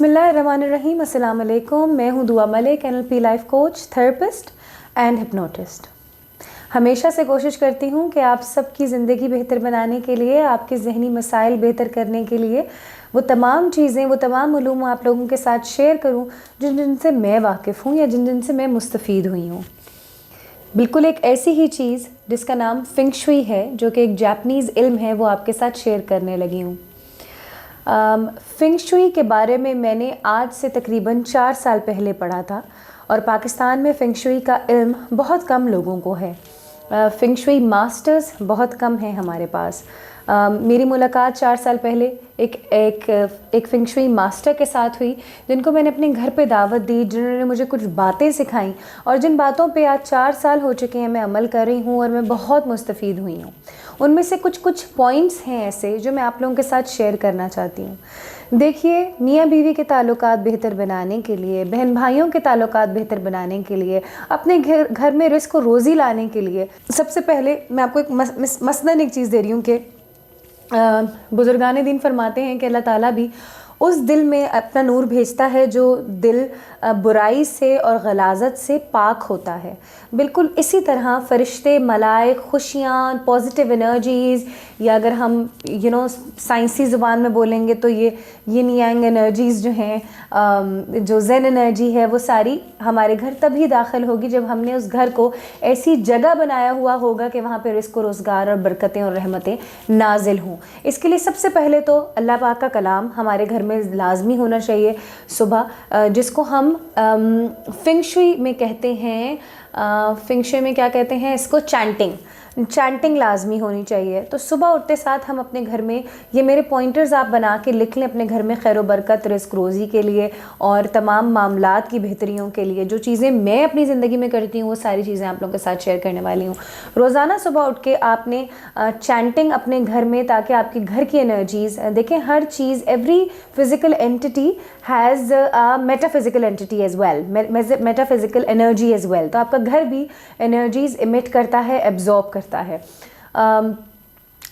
बिस्मिल्लाहिर्रहमानिर्रहीम, अस्सलाम वालेकुम। मैं हूँ दुआ Malik, NLP life coach, therapist and hypnotist. हमेशा से कोशिश करती हूँ कि आप सबकी ज़िंदगी बेहतर बनाने के लिए, आपके ज़हनी मसाइल बेहतर करने के लिए वो तमाम चीज़ें, वो तमाम उलूम आप लोगों के साथ शेयर करूँ जिनसे मैं वाकिफ़ हूँ या जिनसे मैं मुस्तफ़ीद हुई हूँ। बिल्कुल एक ऐसी ही चीज़ जिसका नाम फेंग शुई है, जो कि एक जापानीज़ इल्म है, वो आपके साथ शेयर करने लगी हूँ। फेंग शुई के बारे में मैंने आज से तकरीबन 4 साल पहले पढ़ा था और पाकिस्तान में फेंग शुई का इल्म बहुत कम लोगों को है। फेंग शुई मास्टर्स बहुत कम हैं हमारे पास। मेरी मुलाकात 4 साल पहले एक फेंग शुई मास्टर के साथ हुई, जिनको मैंने अपने घर पे दावत दी, जिन्होंने मुझे कुछ बातें सिखाई और जिन बातों पे आज 4 साल हो चुके हैं मैं अमल कर रही हूँ और मैं बहुत मुस्तफ़ीद हुई हूँ। उनमें से कुछ पॉइंट्स हैं ऐसे जो मैं आप लोगों के साथ शेयर करना चाहती हूँ। देखिए, मियाँ बीवी के ताल्लुकात बेहतर बनाने के लिए, बहन भाइयों के ताल्लुकात बेहतर बनाने के लिए, अपने घर में रिस्क और रोज़ी लाने के लिए, सबसे पहले मैं आपको एक मसलन एक चीज़ दे रही हूँ कि बुज़ुर्गान दीन फरमाते हैं कि अल्लाह ताला भी उस दिल में अपना नूर भेजता है जो दिल बुराई से और गलाज़त से पाक होता है। बिल्कुल इसी तरह फ़रिश्ते, मलाइक, खुशियाँ, पॉजिटिव एनर्जीज़, या अगर हम साइंसी ज़ुबान में बोलेंगे तो ये यिन यांग एनर्जीज़ जो हैं, जो ज़ेन एनर्जी है, वो सारी हमारे घर तभी दाखिल होगी जब हमने उस घर को ऐसी जगह बनाया हुआ होगा कि वहाँ पे रिस्क और रोज़गार और बरकतें और रहमतें नाजिल हों। इसके लिए सबसे पहले तो अल्लाह पाक का कलाम हमारे घर में लाजमी होना चाहिए सुबह, जिसको हम फेंग शुई में कहते हैं, फेंग शुई में क्या कहते हैं इसको, चैंटिंग लाजमी होनी चाहिए। तो सुबह उठते साथ हम अपने घर में, ये मेरे पॉइंटर्स आप बना के लिख लें अपने घर में, खैर व बरकत, रिस्क रोज़ी के लिए और तमाम मामलात की बेहतरियों के लिए जो चीज़ें मैं अपनी ज़िंदगी में करती हूँ वो सारी चीज़ें आप लोगों के साथ शेयर करने वाली हूँ। रोज़ाना सुबह उठ के आपने चैंटिंग अपने घर में, ताकि आपके घर की एनर्जीज़, देखें हर चीज़, every physical entity has a metaphysical entity as well, metaphysical energy as well. तो आपका घर भी एनर्जीज़ इमिट करता है, एब्जॉर्ब करता है।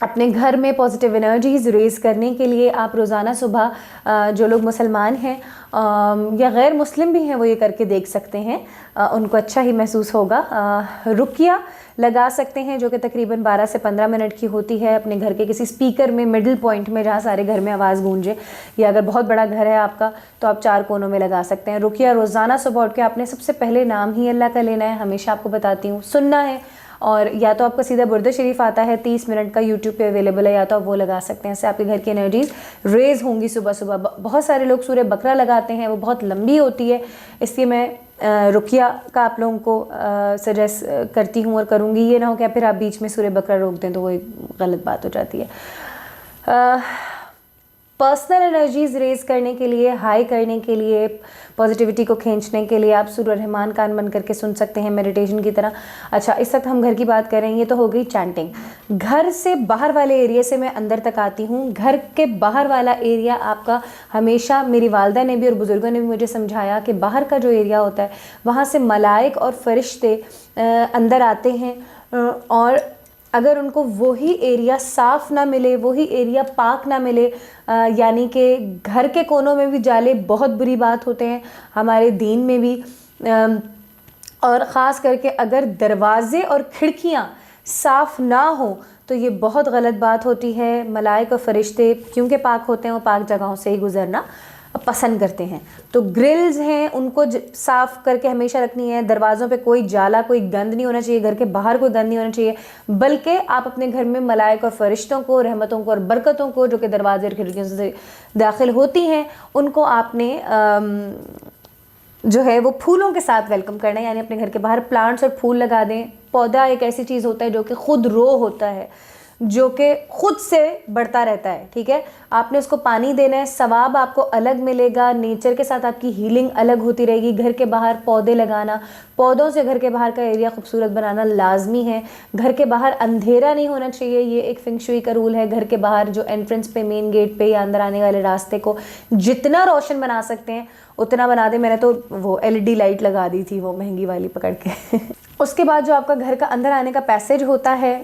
अपने घर में पॉजिटिव एनर्जीज़ रेज़ करने के लिए आप रोज़ाना सुबह, जो लोग मुसलमान हैं या गैर मुस्लिम भी हैं वो ये करके देख सकते हैं, उनको अच्छा ही महसूस होगा। रुकिया लगा सकते हैं जो कि तकरीबन 12 से 15 मिनट की होती है, अपने घर के किसी स्पीकर में, मिडिल पॉइंट में, जहाँ सारे घर में आवाज़ गूंजे, या अगर बहुत बड़ा घर है आपका तो आप 4 कोनों में लगा सकते हैं। रुकिया रोज़ाना सुबह उठ के आपने सबसे पहले नाम ही अल्लाह का लेना है, हमेशा आपको बताती हूँ, सुनना है। और या तो आपका सीधा बुर्द शरीफ आता है 30 मिनट का, यूट्यूब पे अवेलेबल है, या तो आप वो लगा सकते हैं। इससे आपके घर की एनर्जीज रेज़ होंगी सुबह सुबह। बहुत सारे लोग सूरह बकरा लगाते हैं, वो बहुत लंबी होती है, इसलिए मैं रुकिया का आप लोगों को सजेस्ट करती हूँ और करूँगी। ये ना हो कि फिर आप बीच में सूरह बकरा रोक दें तो वो एक गलत बात हो जाती है। पर्सनल एनर्जीज़ रेज़ करने के लिए, हाई करने के लिए, पॉजिटिविटी को खींचने के लिए आप सूरह रहमान कान बंद करके सुन सकते हैं, मेडिटेशन की तरह। अच्छा, इस वक्त हम घर की बात कर रहे हैं, ये तो हो गई चैंटिंग। घर से बाहर वाले एरिया से मैं अंदर तक आती हूँ। घर के बाहर वाला एरिया आपका, हमेशा मेरी वालदा ने भी और बुज़ुर्गों ने भी मुझे समझाया कि बाहर का जो एरिया होता है वहाँ से मलाइक और फरिश्ते अंदर आते हैं, और अगर उनको वही एरिया साफ़ ना मिले, वही एरिया पाक ना मिले, यानी कि घर के कोनों में भी जाले बहुत बुरी बात होते हैं हमारे दीन में भी, और ख़ास करके अगर दरवाज़े और खिड़कियाँ साफ़ ना हो तो ये बहुत गलत बात होती है। मलाइक और फरिश्ते क्योंकि पाक होते हैं, वो पाक जगहों से ही गुज़रना पसंद करते हैं। तो ग्रिल्स हैं, उनको साफ़ करके हमेशा रखनी है। दरवाज़ों पे कोई जाला, कोई गंद नहीं होना चाहिए, घर के बाहर कोई गंद नहीं होना चाहिए, बल्कि आप अपने घर में मलाइक और फरिश्तों को, रहमतों को और बरकतों को जो कि दरवाजे और खिड़कियों से दाखिल होती हैं, उनको आपने जो है वो फूलों के साथ वेलकम करना है। यानी अपने घर के बाहर प्लांट्स और फूल लगा दें। पौधा एक ऐसी चीज़ होता है जो कि खुद रो होता है, जो कि खुद से बढ़ता रहता है, ठीक है। आपने उसको पानी देना है, सवाब आपको अलग मिलेगा, नेचर के साथ आपकी हीलिंग अलग होती रहेगी। घर के बाहर पौधे लगाना, पौधों से घर के बाहर का एरिया खूबसूरत बनाना लाजमी है। घर के बाहर अंधेरा नहीं होना चाहिए, ये एक फेंग शुई का रूल है। घर के बाहर जो एंट्रेंस पे, मेन गेट पे या अंदर आने वाले रास्ते को जितना रोशन बना सकते हैं उतना बना दें। मैंने तो वो LED लाइट लगा दी थी, वो महंगी वाली पकड़ के उसके बाद जो आपका घर का अंदर आने का पैसेज होता है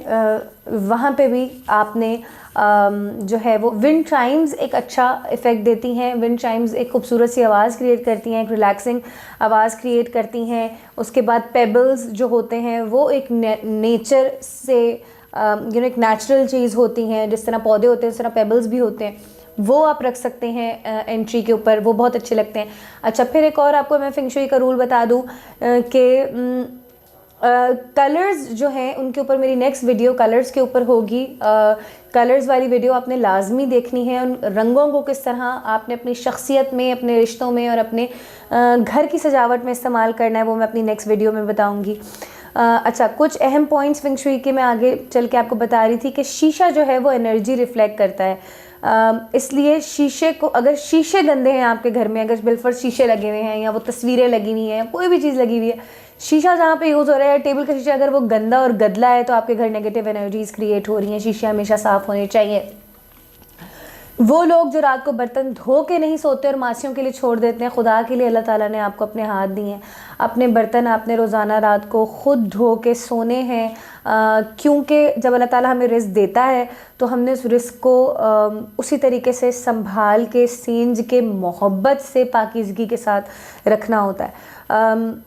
वहाँ पे भी आपने जो है वो विंड चाइम्स एक अच्छा इफ़ेक्ट देती हैं। विंड चाइम्स एक खूबसूरत सी आवाज़ क्रिएट करती हैं, एक रिलैक्सिंग आवाज़ क्रिएट करती हैं। उसके बाद पेबल्स जो होते हैं वो एक नेचर से एक नेचुरल चीज़ होती हैं, जिस तरह पौधे होते हैं उस तरह पेबल्स भी होते हैं, वो आप रख सकते हैं एंट्री के ऊपर, वो बहुत अच्छे लगते हैं। अच्छा, फिर एक और आपको मैं फेंग शुई का रूल बता दूं कि कलर्स जो हैं उनके ऊपर मेरी नेक्स्ट वीडियो कलर्स के ऊपर होगी। कलर्स वाली वीडियो आपने लाजमी देखनी है। उन रंगों को किस तरह आपने अपनी शख्सियत में, अपने रिश्तों में और अपने घर की सजावट में इस्तेमाल करना है, वो मैं अपनी नेक्स्ट वीडियो में बताऊंगी। अच्छा, कुछ अहम पॉइंट्स फेंग शुई के मैं आगे चल के आपको बता रही थी कि शीशा जो है वो एनर्जी रिफ्लेक्ट करता है। इसलिए शीशे को, अगर शीशे गंदे हैं आपके घर में, अगर बिलफर्ज शीशे लगे हुए हैं या वो तस्वीरें लगी हुई हैं या कोई भी चीज़ लगी हुई है, शीशा जहाँ पे यूज़ हो रहा है, टेबल का शीशा अगर वो गंदा और गदला है तो आपके घर नेगेटिव एनर्जीज़ क्रिएट हो रही हैं। शीशे हमेशा साफ़ होने चाहिए। वो लोग जो रात को बर्तन धो के नहीं सोते और मासियों के लिए छोड़ देते हैं, खुदा के लिए अल्लाह ताला ने आपको अपने हाथ दिए हैं, अपने बर्तन आपने रोज़ाना रात को ख़ुद धो के सोने हैं। क्योंकि जब अल्लाह ताला हमें रिज़्क देता है तो हमने उस रिज़्क को उसी तरीके से संभाल के, सींज के, मोहब्बत से, पाकीज़गी के साथ रखना होता है।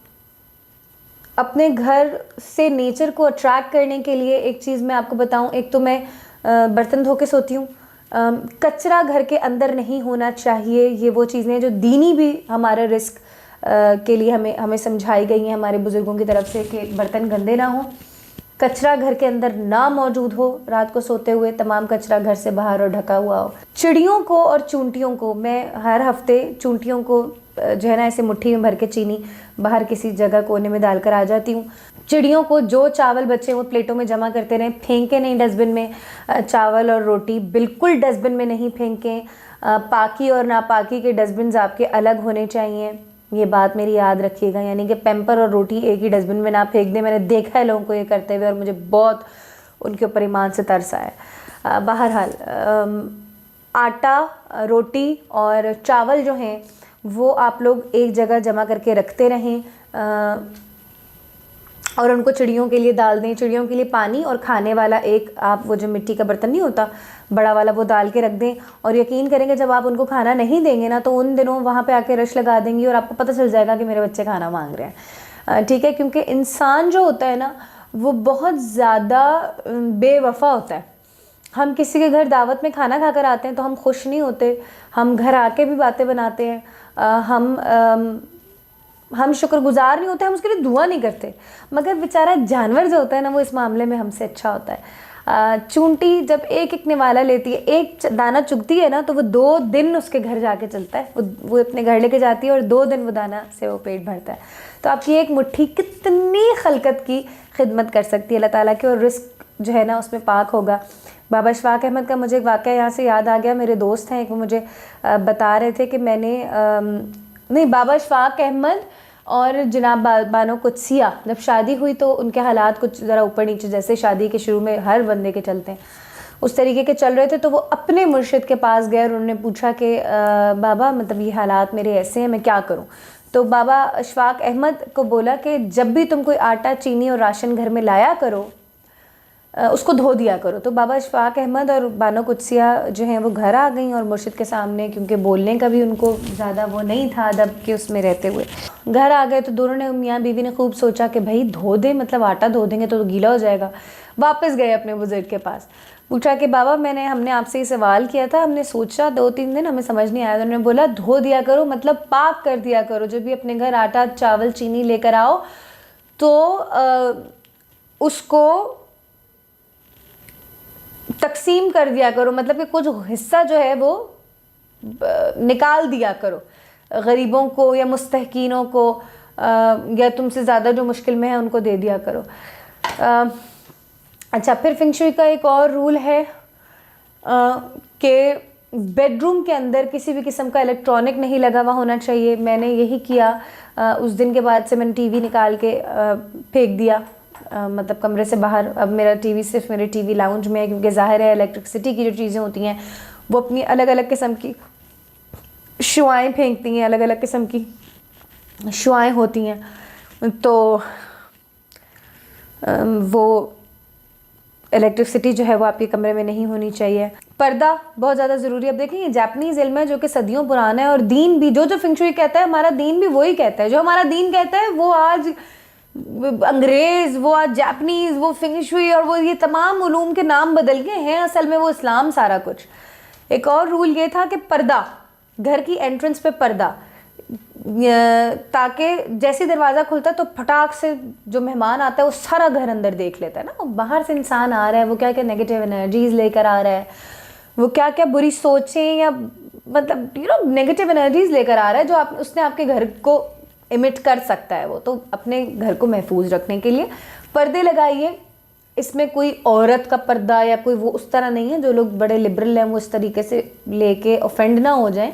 अपने घर से नेचर को अट्रैक्ट करने के लिए एक चीज़ मैं आपको बताऊं, एक तो मैं बर्तन धो के सोती हूँ। कचरा घर के अंदर नहीं होना चाहिए। ये वो चीज़ें जो दीनी भी हमारे रिस्क के लिए हमें समझाई गई हैं हमारे बुज़ुर्गों की तरफ से कि बर्तन गंदे ना हो, कचरा घर के अंदर ना मौजूद हो, रात को सोते हुए तमाम कचरा घर से बाहर और ढका हुआ हो। चिड़ियों को और चूंटियों को मैं हर हफ्ते चूंटियों को जो है ना ऐसे मुट्ठी में भर के चीनी बाहर किसी जगह कोने में डालकर आ जाती हूँ। चिड़ियों को जो चावल बचे वो प्लेटों में जमा करते रहें, फेंकें नहीं डस्टबिन में। चावल और रोटी बिल्कुल डस्टबिन में नहीं फेंकें। पाकी और नापाकी के डस्टबिन आपके अलग होने चाहिए, ये बात मेरी याद रखिएगा। यानी कि पेम्पर और रोटी एक ही डस्टबिन में ना फेंक दें। मैंने देखा है लोगों को ये करते हुए और मुझे बहुत उनके ऊपर ईमान से तरस आया। बहरहाल आटा, रोटी और चावल जो हैं वो आप लोग एक जगह जमा करके रखते रहें और उनको चिड़ियों के लिए डाल दें। चिड़ियों के लिए पानी और खाने वाला एक आप वो जो मिट्टी का बर्तन नहीं होता बड़ा वाला, वो डाल के रख दें। और यकीन करेंगे जब आप उनको खाना नहीं देंगे ना तो उन दिनों वहाँ पे आके रश लगा देंगी और आपको पता चल जाएगा कि मेरे बच्चे खाना मांग रहे हैं। ठीक है, क्योंकि इंसान जो होता है ना वो बहुत ज़्यादा बेवफा होता है। हम किसी के घर दावत में खाना खाकर आते हैं तो हम खुश नहीं होते, हम घर आके भी बातें बनाते हैं, हम शुक्रगुजार नहीं होते, हम उसके लिए दुआ नहीं करते। मगर बेचारा जानवर जो होता है ना वो इस मामले में हमसे अच्छा होता है। चूंटी जब एक एक निवाला लेती है, एक दाना चुगती है ना तो वो 2 दिन उसके घर जाके चलता है। वो अपने घर लेके जाती है और 2 दिन वो दाना से वो पेट भरता है। तो आपकी एक मुट्ठी कितनी खलकत की खिदमत कर सकती है अल्लाह ताला की, और रिस्क जो है ना उसमें पाक होगा। बाबा अशफाक अहमद का मुझे एक वाक़या यहाँ से याद आ गया। मेरे दोस्त हैं, वो मुझे बता रहे थे कि मैंने नहीं, बाबा अशफाक अहमद और जनाब बानो कुदसिया जब शादी हुई तो उनके हालात कुछ ज़रा ऊपर नीचे, जैसे शादी के शुरू में हर बंदे के चलते हैं उस तरीके के चल रहे थे। तो वो अपने मुर्शिद के पास गए और उन्होंने पूछा कि बाबा मतलब ये हालात मेरे ऐसे हैं, मैं क्या करूँ। तो बाबा अशफाक अहमद को बोला कि जब भी तुम कोई आटा, चीनी और राशन घर में लाया करो उसको धो दिया करो। तो बाबा अशफाक अहमद और बानो कुदसिया जो हैं वो घर आ गई और मुर्शिद के सामने, क्योंकि बोलने का भी उनको ज़्यादा वो नहीं था अदब के उसमें रहते हुए, घर आ गए। तो दोनों ने, मियाँ बीवी ने खूब सोचा कि भाई धो दे, मतलब आटा धो देंगे तो गीला हो जाएगा। वापस गए अपने बुजुर्ग के पास, पूछा कि बाबा हमने आपसे ये सवाल किया था, हमने सोचा 2-3 दिन हमें समझ नहीं आया। तो उन्होंने बोला धो दिया करो, मतलब पाक कर दिया करो। जब भी अपने घर आटा, चावल, चीनी लेकर आओ तो उसको तकसीम कर दिया करो, मतलब कि कुछ हिस्सा जो है वो निकाल दिया करो गरीबों को या मुस्तहकीनों को, या तुमसे ज़्यादा जो मुश्किल में है उनको दे दिया करो। अच्छा, फिर फेंग शुई का एक और रूल है कि बेडरूम के अंदर किसी भी किस्म का इलेक्ट्रॉनिक नहीं लगा हुआ होना चाहिए। मैंने यही किया। उस दिन के बाद से मैंने टीवी निकाल के फेंक दिया, मतलब कमरे से बाहर। अब मेरा टीवी सिर्फ मेरे टीवी लाउंज में है, क्योंकि ज़ाहिर है इलेक्ट्रिसिटी की जो चीज़ें होती हैं वो अपनी अलग अलग किस्म की शुआएँ फेंकती हैं, अलग अलग किस्म की शुआएँ होती हैं। तो वो इलेक्ट्रिसिटी जो है वो आपके कमरे में नहीं होनी चाहिए। पर्दा बहुत ज़्यादा ज़रूरी है। अब देखिए, ये जापानीज़ इल्म है जो कि सदियों पुराना है, और दीन भी जो फिंग शुई कहता है, हमारा दीन भी वही कहता है। जो हमारा दीन कहता है वो आज अंग्रेज़, वो आज जापानीज़, वो फिंग शुई और वो ये तमाम उलूम के नाम बदल गए हैं, असल में वो इस्लाम सारा कुछ। एक और रूल ये था कि पर्दा, घर की एंट्रेंस पे पर्दा, ताकि जैसे दरवाज़ा खुलता है तो फटाक से जो मेहमान आता है वो सारा घर अंदर देख लेता है ना। बाहर से इंसान आ रहा है, वो क्या क्या नेगेटिव एनर्जीज लेकर आ रहा है, वो क्या क्या बुरी सोचें या मतलब नेगेटिव एनर्जीज लेकर आ रहा है, जो उसने आपके घर को इमिट कर सकता है। वो तो अपने घर को महफूज रखने के लिए पर्दे लगाइए। इसमें कोई औरत का पर्दा या कोई वो उस तरह नहीं है, जो लोग बड़े लिबरल हैं वो इस तरीके से लेके ऑफेंड ना हो जाएं।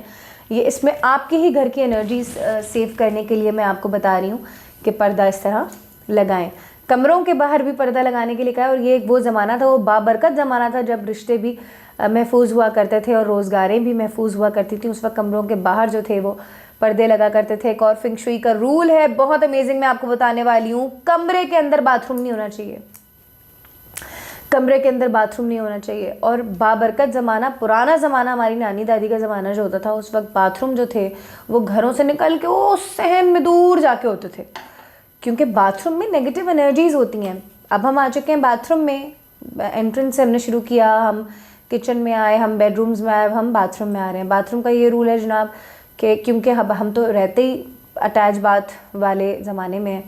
ये इसमें आपके ही घर की एनर्जी सेव करने के लिए मैं आपको बता रही हूँ कि पर्दा इस तरह लगाएं। कमरों के बाहर भी पर्दा लगाने के लिए कहा है, और ये वो ज़माना था, वो बाबरकत ज़माना था जब रिश्ते भी महफूज हुआ करते थे और रोज़गारें भी महफूज हुआ करती थी। उस वक्त कमरों के बाहर जो थे वो पर्दे लगा करते थे। एक और फिंग शुई का रूल है, बहुत अमेजिंग, मैं आपको बताने वाली हूँ। कमरे के अंदर बाथरूम नहीं होना चाहिए, कमरे के अंदर बाथरूम नहीं होना चाहिए। और बाबरकत ज़माना, पुराना ज़माना, हमारी नानी दादी का ज़माना जो होता था, उस वक्त बाथरूम जो थे वो घरों से निकल के वो सहन में दूर जाके होते थे, क्योंकि बाथरूम में नेगेटिव एनर्जीज़ होती हैं। अब हम आ चुके हैं बाथरूम में, एंट्रेंस से हमने शुरू किया, हम किचन में आए, हम बेडरूम्स में आए, हम बाथरूम में आ रहे हैं। बाथरूम का ये रूल है जनाब कि क्योंकि हम तो रहते ही अटैच बाथ वाले ज़माने में,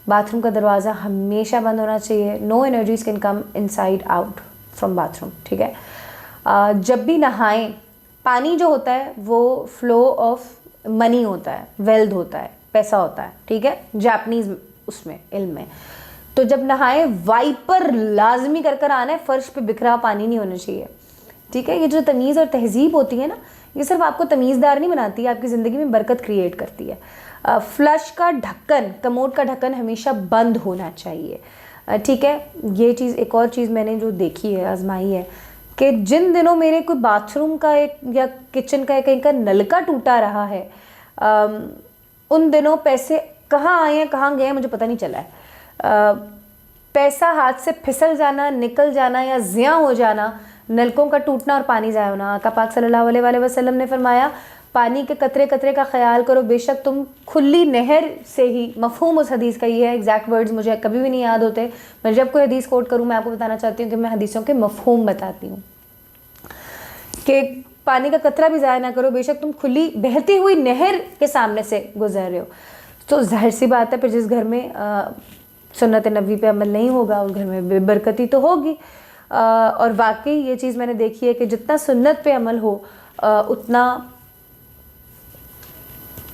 बाथरूम का दरवाज़ा हमेशा बंद होना चाहिए। No energies can come inside out from bathroom, ठीक है। जब भी नहाएं, पानी जो होता है वो फ्लो ऑफ मनी होता है, वेल्थ होता है, पैसा होता है, ठीक है, जापानीज़ उसमें इल्म में। तो जब नहाएं वाइपर लाजमी कर आना है, फ़र्श पे बिखरा पानी नहीं होना चाहिए, ठीक है। ये जो तमीज़ और तहजीब होती है ना, ये सिर्फ आपको तमीज़दार नहीं बनाती, आपकी ज़िंदगी में बरकत क्रिएट करती है। फ्लश का ढक्कन, कमोड का ढक्कन हमेशा बंद होना चाहिए, ठीक है। ये चीज़, एक और चीज़ मैंने जो देखी है, आजमाई है, कि जिन दिनों मेरे कोई बाथरूम का एक या किचन का कहीं का नलका टूटा रहा है, उन दिनों पैसे कहाँ आए हैं कहाँ गए हैं मुझे पता नहीं चला है। पैसा हाथ से फिसल जाना, निकल जाना या ज़िया हो जाना, नलकों का टूटना और पानी ज़ाया होना। आका पाक सल्लल्लाहु अलैहि वसल्लम ने फरमाया, पानी के कतरे कतरे का ख्याल करो, बेशक तुम खुली नहर से ही। मफहूम उस हदीस का ये है, एग्जैक्ट वर्ड्स मुझे कभी भी नहीं याद होते, मैं जब कोई हदीस कोट करूँ मैं आपको बताना चाहती हूँ कि मैं हदीसों के मफहूम बताती हूँ, कि पानी का कतरा भी ज़ाया ना करो, बेशक तुम खुली बहती हुई नहर के सामने से गुजर रहे हो। तो जाहिर सी बात है, फिर जिस घर में सुन्नत नबी पे अमल नहीं होगा उस घर में बेबरकती तो होगी। और वाकई ये चीज़ मैंने देखी है कि जितना सुन्नत पे अमल हो उतना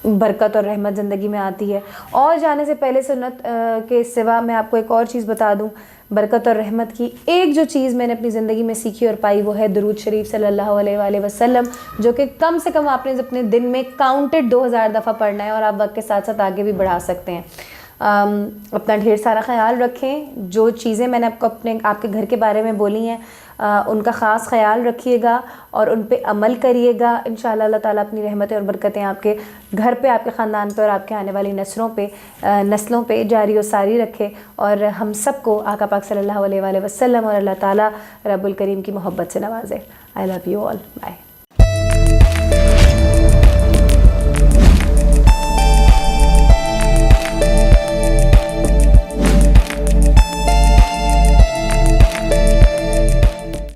बरकत और रहमत ज़िंदगी में आती है। और जाने से पहले सुन्नत के सिवा मैं आपको एक और चीज़ बता दूं, बरकत और रहमत की एक जो चीज़ मैंने अपनी ज़िंदगी में सीखी और पाई, वो है दुरूद शरीफ सल्लल्लाहु अलैहि वसल्लम, जो कि कम से कम आपने अपने दिन में काउंटेड 2000 दफ़ा पढ़ना है, और आप वक्त के साथ साथ आगे भी बढ़ा सकते हैं। अपना ढेर सारा ख्याल रखें। जो चीज़ें मैंने आपको आपके घर के बारे में बोली हैं उनका ख़ास ख्याल रखिएगा और उन पे अमल करिएगा। इंशाअल्लाह अल्लाह ताला अपनी रहमतें और बरकतें आपके घर पे, आपके ख़ानदान पे और आपके आने वाली नस्लों पे जारी और सारी रखे, और हम सबको आका पाक सल्लल्लाहु अलैहि वसल्लम और अल्लाह ताला रब्बुल करीम की मोहब्बत से नवाजे। I love you all, bye.